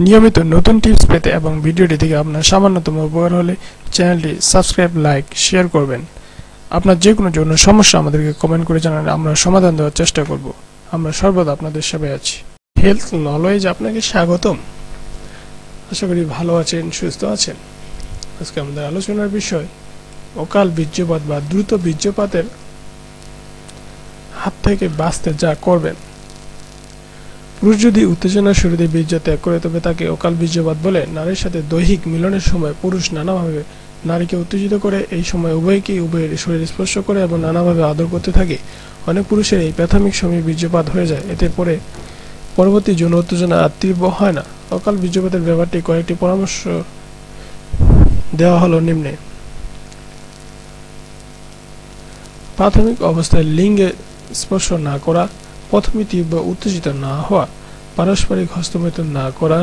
নিয়মিত নতুন টিপস পেতে এবং ভিডিওটি থেকে আপনার সামান্যতম উপকার হলে চ্যানেলটি সাবস্ক্রাইব, লাইক, শেয়ার করবেন। আপনার যে কোনো জন্য সমস্যা আমাদেরকে কমেন্ট করে জানালে আমরা সমাধান দেওয়ার চেষ্টা করব। আমরা সর্বদা আপনাদের সেবায় আছি। হেলথ নলেজ আপনাকে স্বাগতম। আশা করি ভালো আছেন, সুস্থ আছেন। আজকে আমাদের আলোচনার বিষয় অকাল বীর্যপাত বা দ্রুত বীর্যপাতের হাত থেকে বাঁচতে যা করবেন। পুরুষ যদি উত্তেজনার শুরুতে বীর্য ত্যাগ করে তবে তাকে অকাল বীর্যপাত বলে। নারীর সাথে দৈহিক মিলনের সময় পুরুষ নানাভাবে নারীকে উত্তেজিত করে। এই সময় উভয়ের শরীর স্পর্শ করে এবং নানাভাবে আদর করতে থাকে। অনেক পুরুষের এই প্রাথমিক সময়ে বীর্যপাত হয়ে যায়, এতে পরবর্তী যৌন উত্তেজনা আর তীব্র হয় না। অকাল বীর্যপাতের ব্যাপারটি কয়েকটি পরামর্শ দেওয়া হলো নিম্নে। প্রাথমিক অবস্থায় লিঙ্গে স্পর্শ না করা, প্রথমে তীব্র উত্তেজিত না হওয়া, পারস্পরিক হস্তমৈথুন না করা,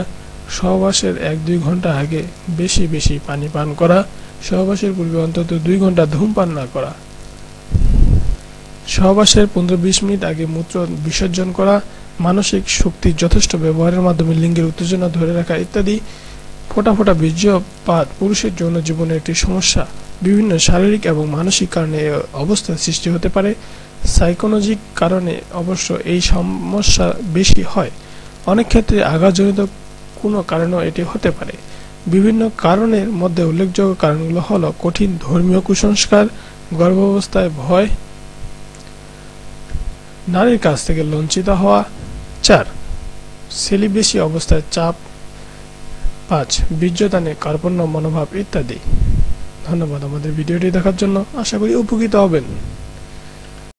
সহবাসের 1-2 ঘন্টা আগে বেশি বেশি পানি পান করা, সহবাসের পূর্বে অন্তত 2 ঘন্টা ধূমপান না করা, সহবাসের 15-20 মিনিট আগে মূত্র বিসর্জন করা, মানসিক শক্তির যথেষ্ট ব্যবহারের মাধ্যমে লিঙ্গের উত্তেজনা ধরে রাখা ইত্যাদি। ফোঁটা ফোঁটা বীর্যপাত পুরুষের যৌন জীবনের একটি সমস্যা। বিভিন্ন শারীরিক এবং মানসিক কারণে এই অবস্থার সৃষ্টি হতে পারে। সাইকোলজিক কারণে অবশ্য এই সমস্যা বেশি হয়। অনেক ক্ষেত্রে আঘাতজনিত কোনো কারণেও এটি হতে পারে। বিভিন্ন কারণের মধ্যে উল্লেখযোগ্য কারণগুলো হলো কঠিন ধর্মীয় কুসংস্কার, গর্ভাবস্থায় ভয়, নারীর কাছ থেকে লজ্জিত হওয়া, 4 সেলিবেসি অবস্থায় চাপ, 5 বীর্যদানে কার্পণ্য মনোভাব ইত্যাদি। ধন্যবাদ আমাদের ভিডিওটি দেখার জন্য। আশা করি উপকৃত হবেন।